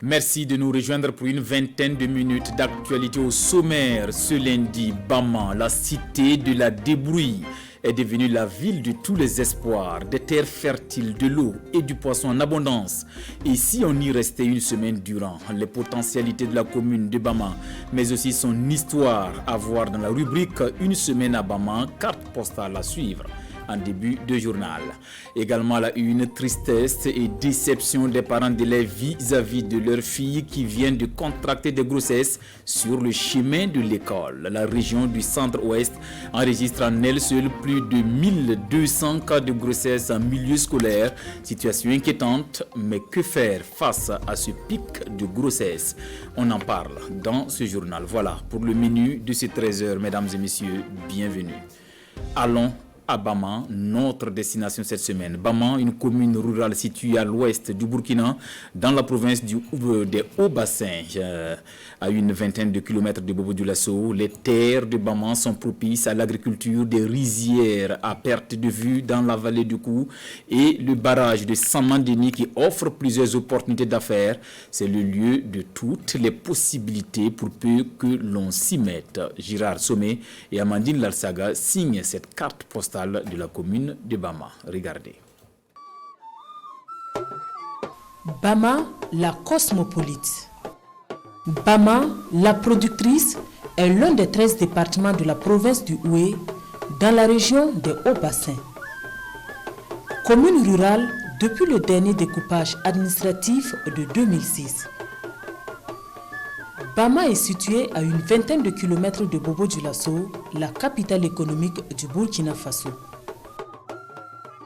Merci de nous rejoindre pour une vingtaine de minutes d'actualité au sommaire. Ce lundi, Bama, la cité de la débrouille, est devenue la ville de tous les espoirs, des terres fertiles, de l'eau et du poisson en abondance. Et si on y restait une semaine durant, les potentialités de la commune de Bama, mais aussi son histoire à voir dans la rubrique Une semaine à Bama, carte postale à suivre en début de journal. Également la une, tristesse et déception des parents d'élèves vis-à-vis de leurs filles qui viennent de contracter des grossesses sur le chemin de l'école. La région du centre-ouest enregistre en elle seule plus de 1200 cas de grossesse en milieu scolaire. Situation inquiétante, mais que faire face à ce pic de grossesse? On en parle dans ce journal. Voilà pour le menu de ces 13h, mesdames et messieurs, bienvenue. Allons à Bama, notre destination cette semaine. Bama, une commune rurale située à l'ouest du Burkina, dans la province des Hauts-Bassins, à une vingtaine de kilomètres de Bobo-Dioulasso. Les terres de Bama sont propices à l'agriculture, des rizières à perte de vue dans la vallée du Kou et le barrage de Samandeni qui offre plusieurs opportunités d'affaires. C'est le lieu de toutes les possibilités pour peu que l'on s'y mette. Girard Sommet et Amandine Lalsaga signent cette carte postale de la commune de Bama. Regardez. Bama, la cosmopolite. Bama, la productrice, est l'un des 13 départements de la province du Houé, dans la région des Hauts-Bassins. Commune rurale depuis le dernier découpage administratif de 2006. Bama est située à une vingtaine de kilomètres de Bobo-Dioulasso, la capitale économique du Burkina Faso.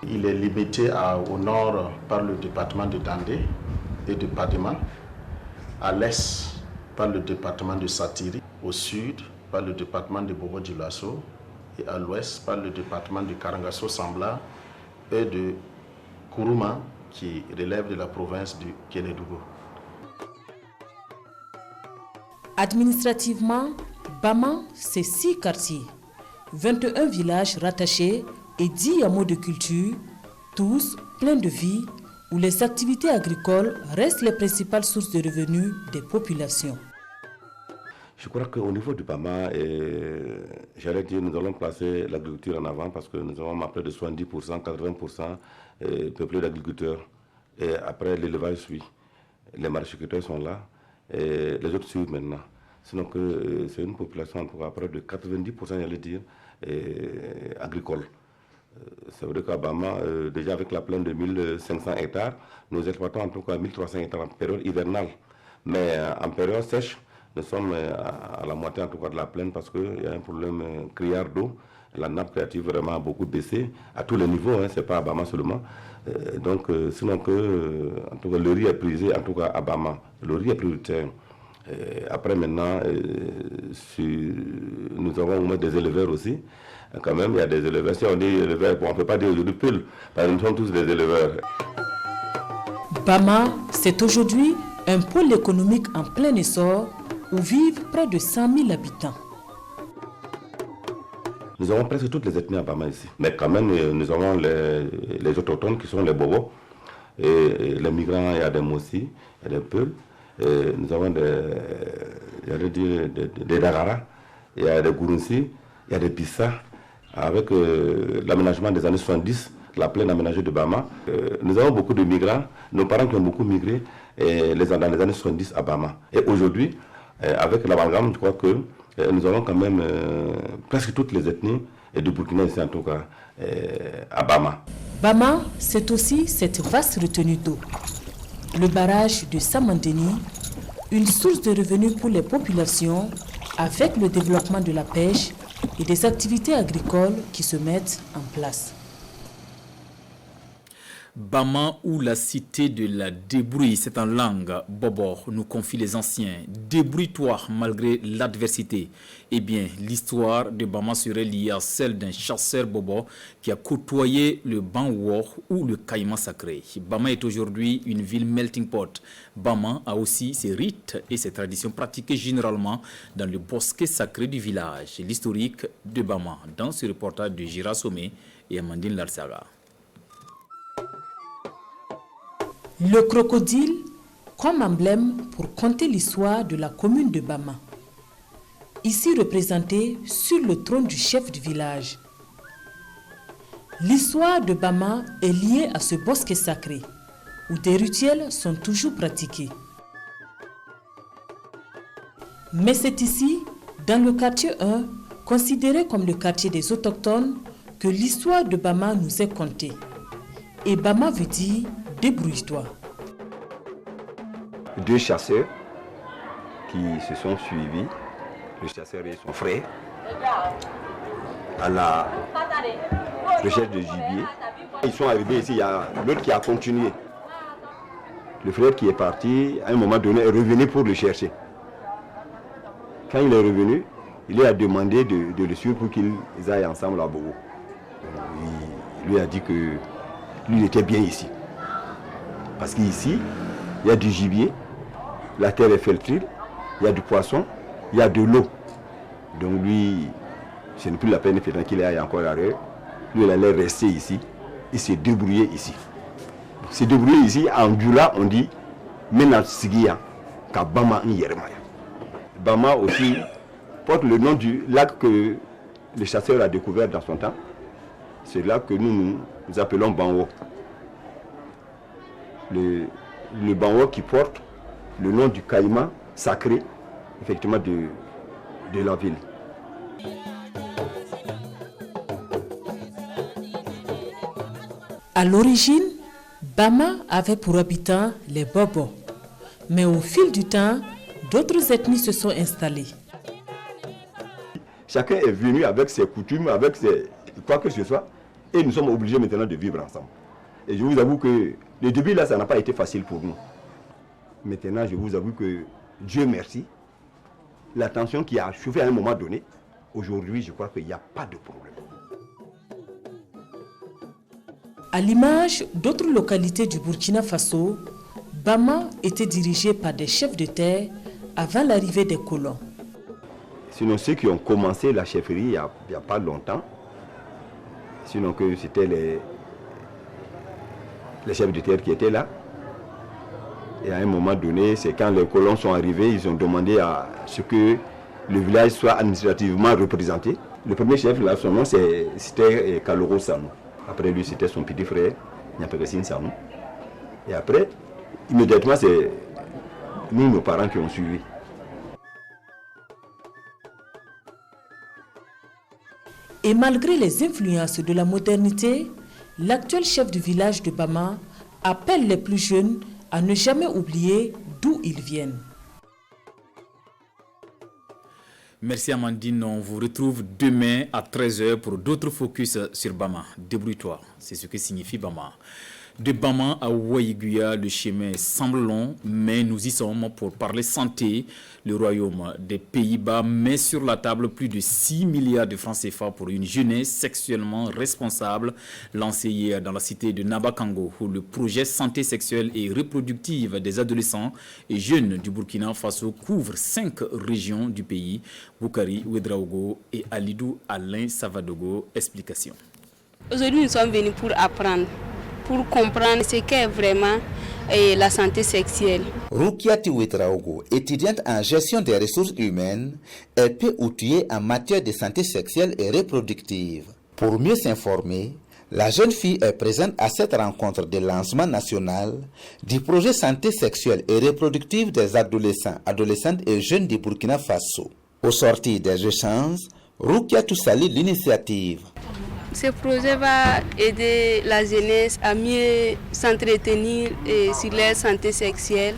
Il est limité au nord par le département de Dandé et de Padema, à l'est par le département de Satiri, au sud par le département de Bobo-Dioulasso et à l'ouest par le département de Karangasso-Sambla et de Kourouma qui relève de la province du Kénédougou. Administrativement, Bama, c'est 6 quartiers, 21 villages rattachés et 10 hameaux de culture, tous pleins de vie, où les activités agricoles restent les principales sources de revenus des populations. Je crois qu'au niveau du Bama, j'allais dire, nous allons placer l'agriculture en avant parce que nous avons près de 70%, 80% peuplés d'agriculteurs. Et après, l'élevage suit. Les maraîchers sont là. Et les autres suivent maintenant. Sinon que c'est une population en tout cas près de 90%, j'allais dire, agricole. C'est vrai qu'à Bama, déjà avec la plaine de 1500 hectares, nous exploitons en tout cas 1300 hectares en période hivernale. Mais en période sèche, nous sommes à la moitié en tout cas de la plaine parce qu'il y a un problème criard d'eau. La nappe phréatique vraiment a beaucoup baissé à tous les niveaux, hein, c'est pas à Bama seulement. Donc sinon que en tout cas, le riz est prisé en tout cas à Bama. Le riz est prioritaire. Après maintenant, nous avons au moins des éleveurs aussi. Quand même, il y a des éleveurs. Si on dit éleveurs, on ne peut pas dire aujourd'hui pull, parce que nous sommes tous des éleveurs. Bama, c'est aujourd'hui un pôle économique en plein essor où vivent près de 100 000 habitants. Nous avons presque toutes les ethnies à Bama ici. Mais quand même, nous avons les autochtones qui sont les Bobos. Et les migrants, il y a des Mossi, il y a des Peuls. Nous avons des Dagara, il y a des Gourounsi, il y a des Pissa. Avec l'aménagement des années 70, la plaine aménagée de Bama, nous avons beaucoup de migrants, nos parents qui ont beaucoup migré dans les années 70 à Bama. Et aujourd'hui, avec l'amalgame, je crois que nous avons quand même presque toutes les ethnies et du Burkina ici en tout cas à Bama. Bama, c'est aussi cette vaste retenue d'eau. Le barrage de Samandeni, une source de revenus pour les populations avec le développement de la pêche et des activités agricoles qui se mettent en place. Bama ou la cité de la débrouille, c'est en langue bobo, nous confient les anciens. Débrouille-toi malgré l'adversité. Eh bien, l'histoire de Bama serait liée à celle d'un chasseur bobo qui a côtoyé le Banwar ou le caïman sacré. Bama est aujourd'hui une ville melting pot. Bama a aussi ses rites et ses traditions pratiquées généralement dans le bosquet sacré du village. L'historique de Bama dans ce reportage de Gira Sommet et Amandine Lalsaga. Le crocodile, comme emblème pour conter l'histoire de la commune de Bama. Ici représenté sur le trône du chef du village. L'histoire de Bama est liée à ce bosquet sacré, où des rituels sont toujours pratiqués. Mais c'est ici, dans le quartier 1, considéré comme le quartier des autochtones, que l'histoire de Bama nous est contée. Et Bama veut dire « débrouille-toi ». 2 chasseurs qui se sont suivis, le chasseur et son frère, à la recherche de gibier. Ils sont arrivés ici, il y a l'autre qui a continué. Le frère qui est parti, à un moment donné, est revenu pour le chercher. Quand il est revenu, il lui a demandé de le suivre pour qu'ils aillent ensemble à Bogo. Il lui a dit que lui, il était bien ici. Parce qu'ici, il y a du gibier, la terre est fertile, il y a du poisson, il y a de l'eau. Donc lui, ce n'est plus la peine qu'il aille encore ailleurs. Lui, il allait rester ici et se débrouiller ici. Se débrouiller ici, en Djoula, on dit Mena Sigia, Kabama Nyermaya. Bama aussi porte le nom du lac que le chasseur a découvert dans son temps. C'est là que nous appelons Banwo. Le Banwo qui porte le nom du caïman sacré, effectivement, de la ville. À l'origine, Bama avait pour habitants les Bobos. Mais au fil du temps, d'autres ethnies se sont installées. Chacun est venu avec ses coutumes, avec ses quoi que ce soit, et nous sommes obligés maintenant de vivre ensemble. Et je vous avoue que le début là, ça n'a pas été facile pour nous. Maintenant, je vous avoue que Dieu merci, la tension qui a chauffé à un moment donné, aujourd'hui, je crois qu'il n'y a pas de problème. À l'image d'autres localités du Burkina Faso, Bama était dirigé par des chefs de terre avant l'arrivée des colons. Sinon, ceux qui ont commencé la chefferie il n'y a pas longtemps, sinon que c'était les chefs de terre qui étaient là. Et à un moment donné, c'est quand les colons sont arrivés, ils ont demandé à ce que le village soit administrativement représenté. Le premier chef, là, son nom, c'était Kaloro Sanou. Après lui, c'était son petit frère, Nyapekesine Sanou. Et après, immédiatement, c'est nous, nos parents, qui ont suivi. Et malgré les influences de la modernité, l'actuel chef du village de Bama appelle les plus jeunes à ne jamais oublier d'où ils viennent. Merci Amandine, on vous retrouve demain à 13h pour d'autres focus sur Bama. Débrouille-toi, c'est ce que signifie Bama. De Bama à Ouaïguya, le chemin semble long, mais nous y sommes pour parler santé. Le royaume des Pays-Bas met sur la table plus de 6 milliards de francs CFA pour une jeunesse sexuellement responsable, lancée hier dans la cité de Nabakango, où le projet santé sexuelle et reproductive des adolescents et jeunes du Burkina Faso couvre 5 régions du pays. Boukari Ouedraogo et Alidou Alain Savadogo. Explication. Aujourd'hui, nous sommes venus pour apprendre, pour comprendre ce qu'est vraiment la santé sexuelle. Roukiati Ouedraogo, étudiante en gestion des ressources humaines, est peu outillée en matière de santé sexuelle et reproductive. Pour mieux s'informer, la jeune fille est présente à cette rencontre de lancement national du projet santé sexuelle et reproductive des adolescents, adolescentes et jeunes du Burkina Faso. Au sortir des échanges, Roukiati salue l'initiative. Ce projet va aider la jeunesse à mieux s'entretenir sur leur santé sexuelle,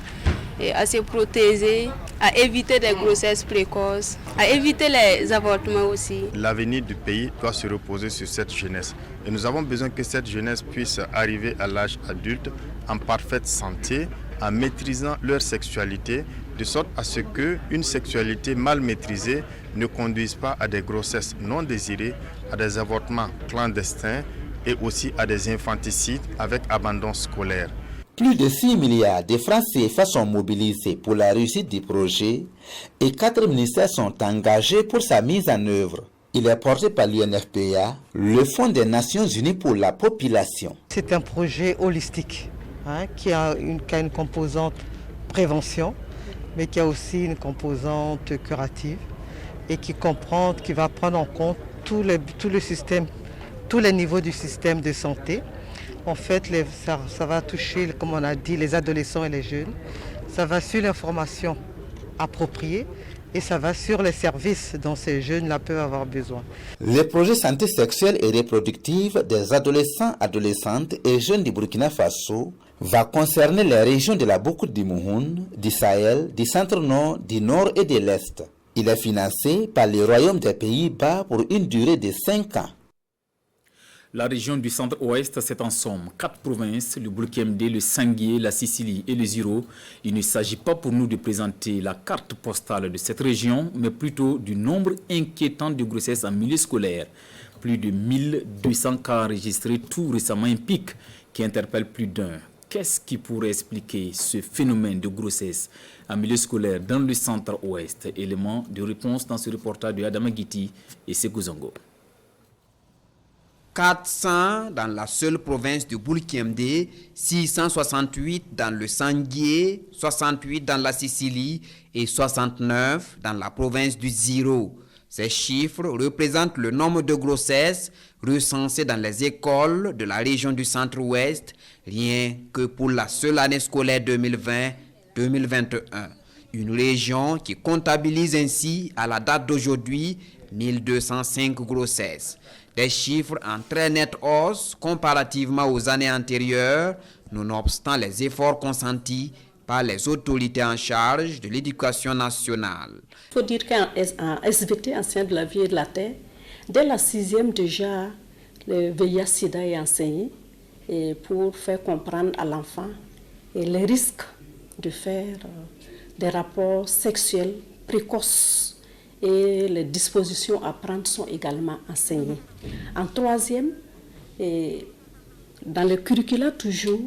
et à se protéger, à éviter des grossesses précoces, à éviter les avortements aussi. L'avenir du pays doit se reposer sur cette jeunesse. Et nous avons besoin que cette jeunesse puisse arriver à l'âge adulte en parfaite santé, en maîtrisant leur sexualité, de sorte à ce qu'une sexualité mal maîtrisée ne conduise pas à des grossesses non désirées, à des avortements clandestins et aussi à des infanticides avec abandon scolaire. Plus de 6 milliards de francs CFA sont mobilisés pour la réussite du projet et 4 ministères sont engagés pour sa mise en œuvre. Il est porté par l'UNFPA, le Fonds des Nations Unies pour la population. C'est un projet holistique qui a une composante prévention, mais qui a aussi une composante curative et qui va prendre en compte tout le système, tous les niveaux du système de santé. En fait, ça va toucher, comme on a dit, les adolescents et les jeunes. Ça va sur l'information appropriée et ça va sur les services dont ces jeunes-là peuvent avoir besoin. Les projets santé sexuelle et reproductive des adolescents, adolescentes et jeunes du Burkina Faso va concerner les régions de la Boucoute du Mouhoun, du Sahel, du centre-nord, du nord et de l'est. Il est financé par le Royaume des Pays-Bas pour une durée de 5 ans. La région du centre-ouest, c'est en somme 4 provinces, le Bulkemde, le Sangué, la Sicile et le Ziro. Il ne s'agit pas pour nous de présenter la carte postale de cette région, mais plutôt du nombre inquiétant de grossesses en milieu scolaire. Plus de 1200 cas enregistrés tout récemment, un pic qui interpelle plus d'un. Qu'est-ce qui pourrait expliquer ce phénomène de grossesse en milieu scolaire dans le centre-ouest? Élément de réponse dans ce reportage de Adama Guiti et Sekou Zongo. 400 dans la seule province de Bulkemde, 668 dans le Sangué, 68 dans la Sicile et 69 dans la province du Ziro. Ces chiffres représentent le nombre de grossesses recensées dans les écoles de la région du centre-ouest, rien que pour la seule année scolaire 2020-2021. Une région qui comptabilise ainsi à la date d'aujourd'hui 1205 grossesses. Des chiffres en très nette hausse comparativement aux années antérieures, nonobstant les efforts consentis par les autorités en charge de l'éducation nationale. Il faut dire qu'en SVT, ancien de la vie et de la terre, dès la 6e déjà, le VIH-Sida est enseigné et pour faire comprendre à l'enfant les risques de faire des rapports sexuels précoces. Et les dispositions à prendre sont également enseignées. En 3e, dans le curricula toujours,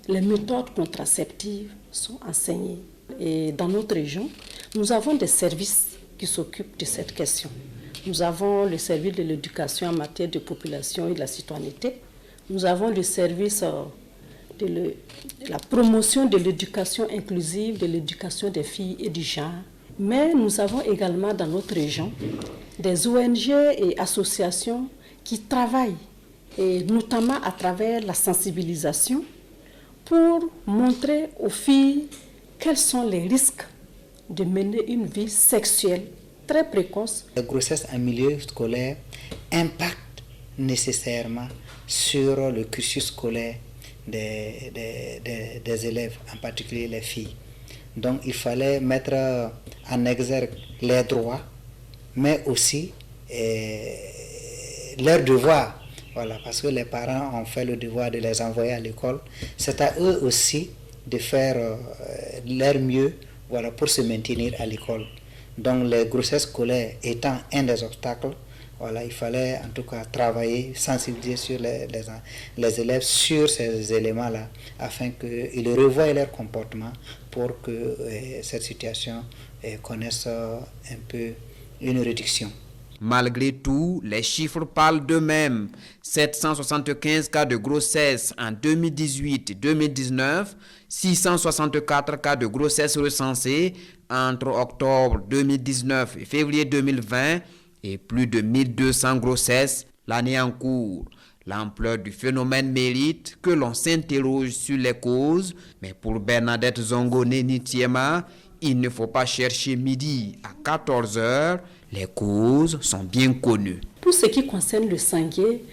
les méthodes contraceptives sont enseignées. Et dans notre région, nous avons des services qui s'occupent de cette question. Nous avons le service de l'éducation en matière de population et de la citoyenneté. Nous avons le service de la promotion de l'éducation inclusive, de l'éducation des filles et du genre. Mais nous avons également dans notre région des ONG et associations qui travaillent, et notamment à travers la sensibilisation, pour montrer aux filles quels sont les risques de mener une vie sexuelle très précoce. La grossesse en milieu scolaire impacte nécessairement sur le cursus scolaire des élèves, en particulier les filles. Donc il fallait mettre en exergue les droits, mais aussi leurs devoirs. Voilà, parce que les parents ont fait le devoir de les envoyer à l'école. C'est à eux aussi de faire leur mieux, voilà, pour se maintenir à l'école. Donc les grossesses scolaires étant un des obstacles, voilà, il fallait en tout cas travailler, sensibiliser sur les élèves sur ces éléments-là, afin qu'ils revoient leur comportement pour que cette situation connaisse un peu une réduction. Malgré tout, les chiffres parlent d'eux-mêmes. 775 cas de grossesse en 2018-2019, 664 cas de grossesse recensés entre octobre 2019 et février 2020 et plus de 1200 grossesses l'année en cours. L'ampleur du phénomène mérite que l'on s'interroge sur les causes, mais pour Bernadette Zongo-Nitiema, il ne faut pas chercher midi à 14 h. Les causes sont bien connues. Pour ce qui concerne le Sangué,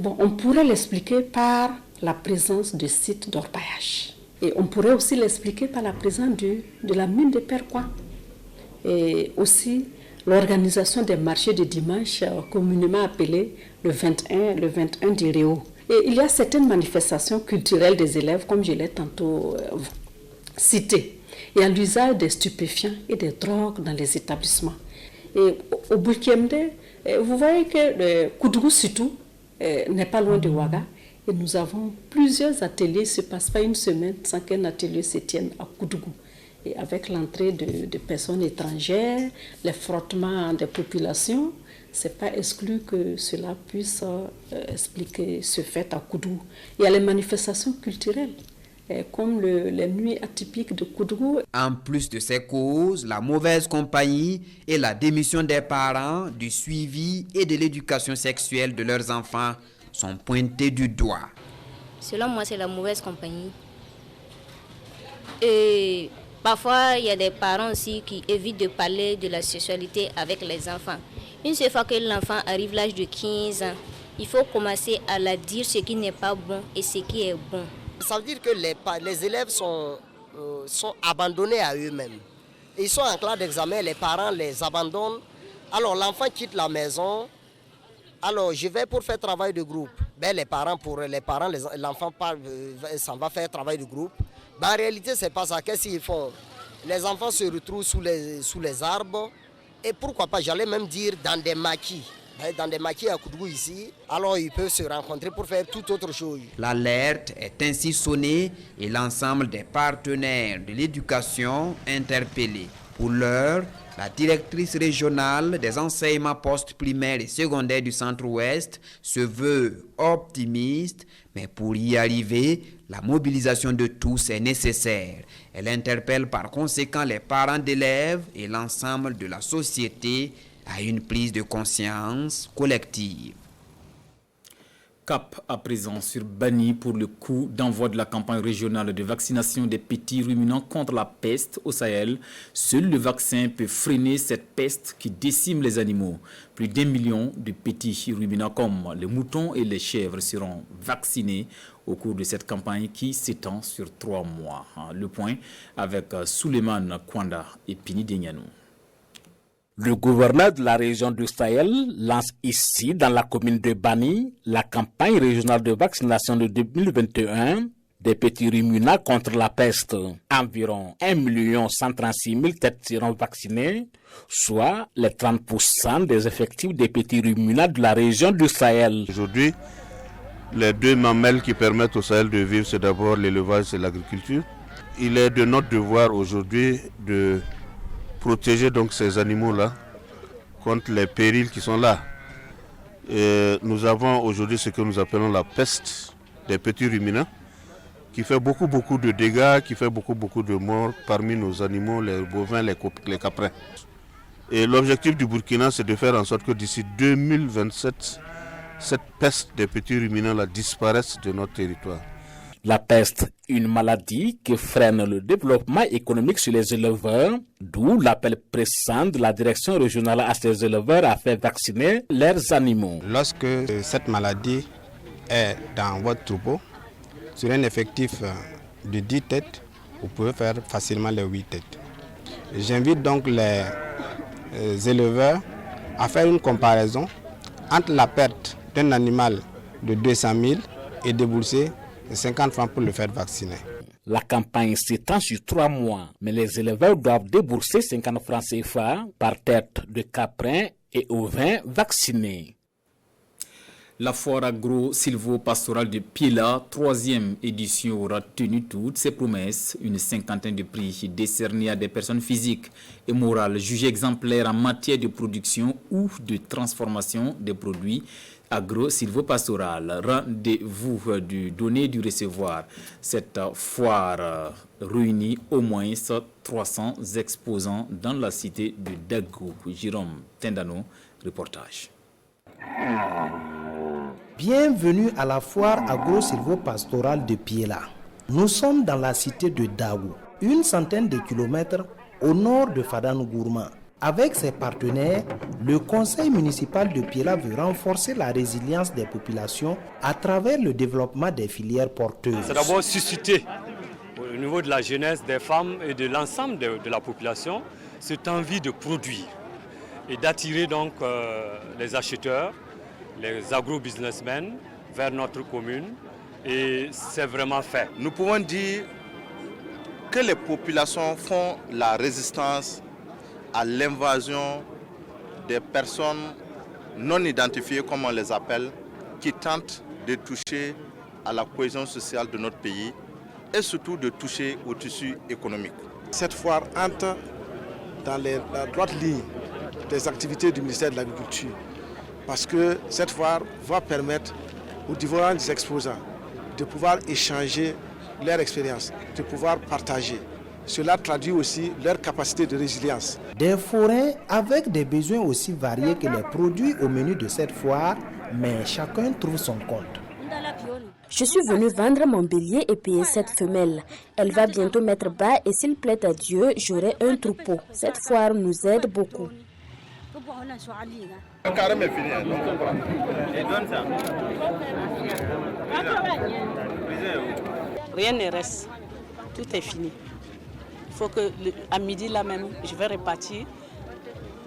on pourrait l'expliquer par la présence de sites d'orpaillage. Et on pourrait aussi l'expliquer par la présence de la mine de Perquois. Et aussi l'organisation des marchés de dimanche, communément appelés le 21 du Réo. Et il y a certaines manifestations culturelles des élèves, comme je l'ai tantôt cité. Il y a l'usage des stupéfiants et des drogues dans les établissements. Et au Bulkemde, vous voyez que le Koudougou surtout n'est pas loin de Ouaga. Et nous avons plusieurs ateliers, il ne se passe pas une semaine sans qu'un atelier se tienne à Koudougou. Et avec l'entrée de personnes étrangères, les frottements des populations, ce n'est pas exclu que cela puisse expliquer ce fait à Koudougou. Il y a les manifestations culturelles. comme les nuits atypiques de Koudrou. En plus de ces causes, la mauvaise compagnie et la démission des parents du suivi et de l'éducation sexuelle de leurs enfants sont pointés du doigt. Selon moi, c'est la mauvaise compagnie. Et parfois, il y a des parents aussi qui évitent de parler de la sexualité avec les enfants. Une seule fois que l'enfant arrive à l'âge de 15 ans, il faut commencer à leur dire ce qui n'est pas bon et ce qui est bon. Ça veut dire que les élèves sont abandonnés à eux-mêmes. Ils sont en classe d'examen, les parents les abandonnent. Alors l'enfant quitte la maison. Alors je vais pour faire travail de groupe. L'enfant s'en va faire travail de groupe. En réalité, c'est pas ça. Qu'est-ce qu'ils font? Les enfants se retrouvent sous les arbres. Et pourquoi pas, j'allais même dire dans des maquis. Dans des maquis à Koudrou ici, alors ils peuvent se rencontrer pour faire toute autre chose. L'alerte est ainsi sonnée et l'ensemble des partenaires de l'éducation interpellés. Pour l'heure, la directrice régionale des enseignements post-primaires et secondaires du Centre-Ouest se veut optimiste, mais pour y arriver, la mobilisation de tous est nécessaire. Elle interpelle par conséquent les parents d'élèves et l'ensemble de la société à une prise de conscience collective. Cap à présent sur Bani pour le coup d'envoi de la campagne régionale de vaccination des petits ruminants contre la peste au Sahel. Seul le vaccin peut freiner cette peste qui décime les animaux. Plus d'1 million de petits ruminants comme les moutons et les chèvres seront vaccinés au cours de cette campagne qui s'étend sur 3 mois. Le point avec Souleymane Kwanda et Pini Denyanou. Le gouverneur de la région du Sahel lance ici, dans la commune de Bani, la campagne régionale de vaccination de 2021 des petits ruminants contre la peste. Environ 1 136 000 têtes seront vaccinées, soit les 30% des effectifs des petits ruminants de la région du Sahel. Aujourd'hui, les 2 mamelles qui permettent au Sahel de vivre, c'est d'abord l'élevage et l'agriculture. Il est de notre devoir aujourd'hui de protéger donc ces animaux-là contre les périls qui sont là. Et nous avons aujourd'hui ce que nous appelons la peste des petits ruminants qui fait beaucoup de dégâts, qui fait beaucoup de morts parmi nos animaux, les bovins, les caprins. Et l'objectif du Burkina, c'est de faire en sorte que d'ici 2027, cette peste des petits ruminants-là disparaisse de notre territoire. La peste, une maladie qui freine le développement économique sur les éleveurs, d'où l'appel pressant de la direction régionale à ces éleveurs à faire vacciner leurs animaux. Lorsque cette maladie est dans votre troupeau, sur un effectif de 10 têtes, vous pouvez faire facilement les 8 têtes. J'invite donc les éleveurs à faire une comparaison entre la perte d'un animal de 200 000 et débourser 50 francs pour le faire vacciner. La campagne s'étend sur 3 mois, mais les éleveurs doivent débourser 50 francs CFA par tête de caprin et ovins vaccinés. La foire agro-silvo-pastorale de Piela, 3e édition, aura tenu toutes ses promesses. Une 50aine de prix décernés à des personnes physiques et morales jugées exemplaires en matière de production ou de transformation des produits agro-silvo-pastoral. Rendez-vous du donner et du recevoir. Cette foire réunit au moins 300 exposants dans la cité de Dagou. Jérôme Tendano, reportage. Bienvenue à la foire agro-silvo-pastorale de Piela. Nous sommes dans la cité de Daou, une centaine de kilomètres au nord de Fadane-Gourma. Avec ses partenaires, le conseil municipal de Piela veut renforcer la résilience des populations à travers le développement des filières porteuses. C'est d'abord susciter au niveau de la jeunesse, des femmes et de l'ensemble de la population cette envie de produire et d'attirer donc les acheteurs, les agro-businessmen vers notre commune, et c'est vraiment fait. Nous pouvons dire que les populations font la résistance à l'invasion des personnes non identifiées, comme on les appelle, qui tentent de toucher à la cohésion sociale de notre pays et surtout de toucher au tissu économique. Cette foire entre dans la droite ligne des activités du ministère de l'Agriculture, parce que cette foire va permettre aux différents exposants de pouvoir échanger leur expérience, de pouvoir partager. Cela traduit aussi leur capacité de résilience. Des forêts avec des besoins aussi variés que les produits au menu de cette foire, mais chacun trouve son compte. Je suis venue vendre mon bélier et payer cette femelle. Elle va bientôt mettre bas et s'il plaît à Dieu, j'aurai un troupeau. Cette foire nous aide beaucoup. Rien ne reste. Tout est fini. Il faut que à midi là même, je vais repartir,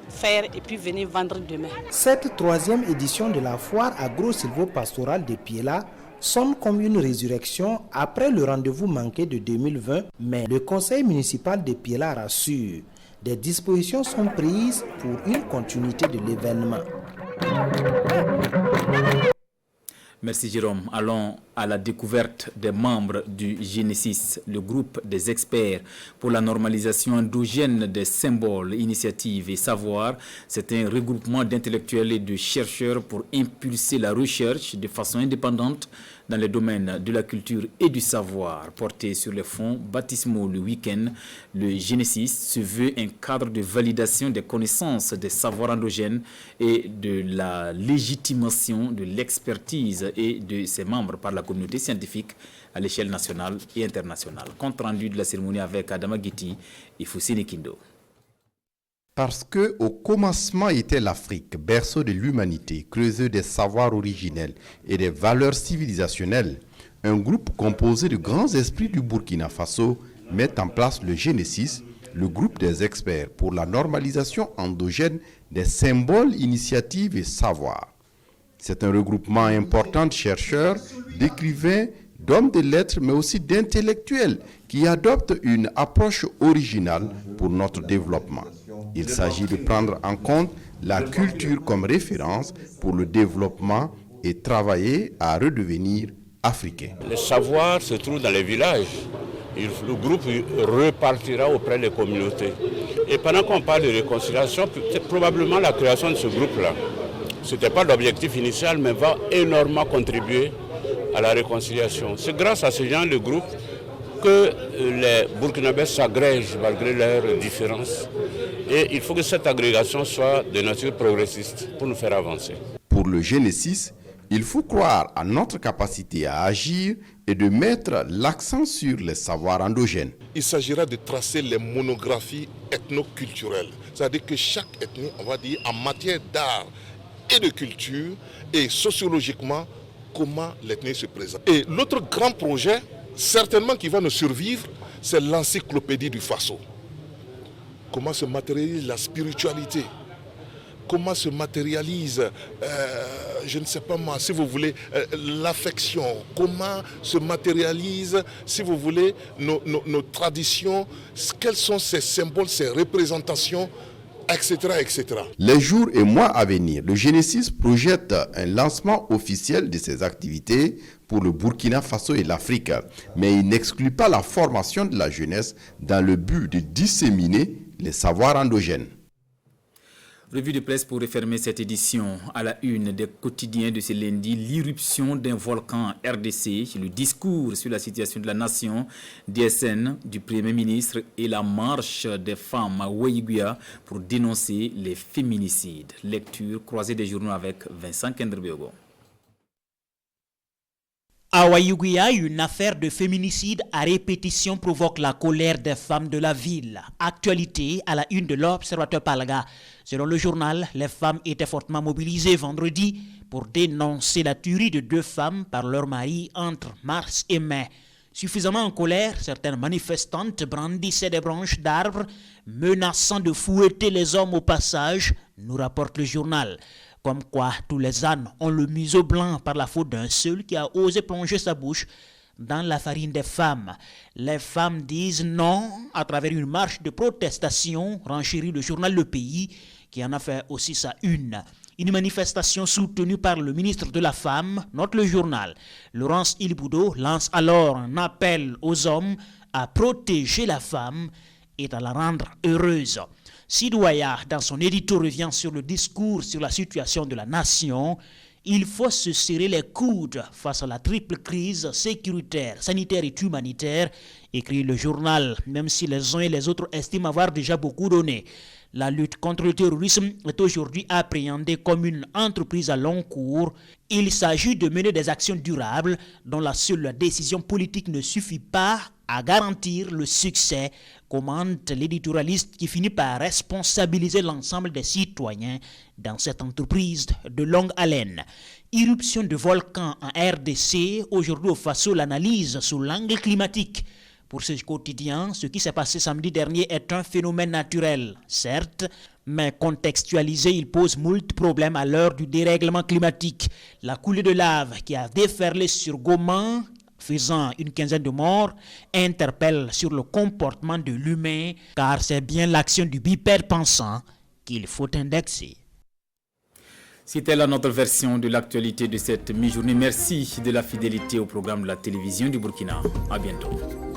faire et puis venir vendre demain. Cette troisième édition de la foire agro-silvo-pastorale de Piela sonne comme une résurrection après le rendez-vous manqué de 2020, mais le conseil municipal de Piela rassure. Des dispositions sont prises pour une continuité de l'événement. Merci Jérôme. Allons à la découverte des membres du Genesis, le groupe des experts pour la normalisation endogène des symboles, initiatives et savoirs. C'est un regroupement d'intellectuels et de chercheurs pour impulser la recherche de façon indépendante dans les domaines de la culture et du savoir. Porté sur les fonds baptismaux le week-end, le Genesis se veut un cadre de validation des connaissances des savoirs endogènes et de la légitimation de l'expertise et de ses membres par la communauté scientifique à l'échelle nationale et internationale. Compte rendu de la cérémonie avec Adama Guiti et Foussine Kindo. Parce que au commencement était l'Afrique, berceau de l'humanité, creuset des savoirs originels et des valeurs civilisationnelles, un groupe composé de grands esprits du Burkina Faso met en place le Genesis, le groupe des experts pour la normalisation endogène des symboles, initiatives et savoirs. C'est un regroupement important de chercheurs, d'écrivains, d'hommes de lettres, mais aussi d'intellectuels qui adoptent une approche originale pour notre développement. Il s'agit de prendre en compte la culture comme référence pour le développement et travailler à redevenir africain. Le savoir se trouve dans les villages. Le groupe repartira auprès des communautés. Et pendant qu'on parle de réconciliation, c'est probablement la création de ce groupe-là. Ce n'était pas l'objectif initial, mais va énormément contribuer à la réconciliation. C'est grâce à ce genre de groupe que les Burkinabés s'agrègent malgré leurs différences. Et il faut que cette agrégation soit de nature progressiste pour nous faire avancer. Pour le Genesis, il faut croire à notre capacité à agir et de mettre l'accent sur les savoirs endogènes. Il s'agira de tracer les monographies ethno-culturelles. C'est-à-dire que chaque ethnie, on va dire, en matière d'art et de culture, et sociologiquement, comment l'ethnie se présente. Et l'autre grand projet, certainement qui va nous survivre, c'est l'encyclopédie du Faso. Comment se matérialise la spiritualité? Comment se matérialise, je ne sais pas moi, si vous voulez, l'affection? Comment se matérialise, si vous voulez, nos traditions? Quels sont ces symboles, ces représentations, etc., etc. Les jours et mois à venir, le Genesis projette un lancement officiel de ses activités pour le Burkina Faso et l'Afrique, mais il n'exclut pas la formation de la jeunesse dans le but de disséminer les savoirs endogènes. Revue de presse pour refermer cette édition. À la une des quotidiens de ce lundi, l'irruption d'un volcan RDC, le discours sur la situation de la nation, DSN du Premier ministre et la marche des femmes à Ouéguia pour dénoncer les féminicides. Lecture croisée des journaux avec Vincent Kendrebeogo. À Ouéguia, une affaire de féminicide à répétition provoque la colère des femmes de la ville. Actualité à la une de l'Observateur Palaga. Selon le journal, les femmes étaient fortement mobilisées vendredi pour dénoncer la tuerie de 2 femmes par leur mari entre mars et mai. Suffisamment en colère, certaines manifestantes brandissaient des branches d'arbres, menaçant de fouetter les hommes au passage, nous rapporte le journal. Comme quoi, tous les ânes ont le museau blanc par la faute d'un seul qui a osé plonger sa bouche dans la farine des femmes. Les femmes disent non à travers une marche de protestation, renchérit le journal Le Pays, qui en a fait aussi sa une. Une manifestation soutenue par le ministre de la Femme, note le journal. Laurence Ilboudo lance alors un appel aux hommes à protéger la femme et à la rendre heureuse. Sidouaya, dans son édito, revient sur le discours sur la situation de la nation. Il faut se serrer les coudes face à la triple crise sécuritaire, sanitaire et humanitaire, écrit le journal, même si les uns et les autres estiment avoir déjà beaucoup donné. La lutte contre le terrorisme est aujourd'hui appréhendée comme une entreprise à long cours. Il s'agit de mener des actions durables dont la seule décision politique ne suffit pas à garantir le succès, commente l'éditorialiste qui finit par responsabiliser l'ensemble des citoyens dans cette entreprise de longue haleine. Irruption de volcans en RDC, aujourd'hui au Faso, l'analyse sous l'angle climatique. Pour ce quotidien, ce qui s'est passé samedi dernier est un phénomène naturel, certes, mais contextualisé, il pose moult problèmes à l'heure du dérèglement climatique. La coulée de lave qui a déferlé sur Goma, faisant une quinzaine de morts, interpelle sur le comportement de l'humain, car c'est bien l'action du bipède pensant qu'il faut indexer. C'était là notre version de l'actualité de cette mi-journée. Merci de la fidélité au programme de la télévision du Burkina. À bientôt.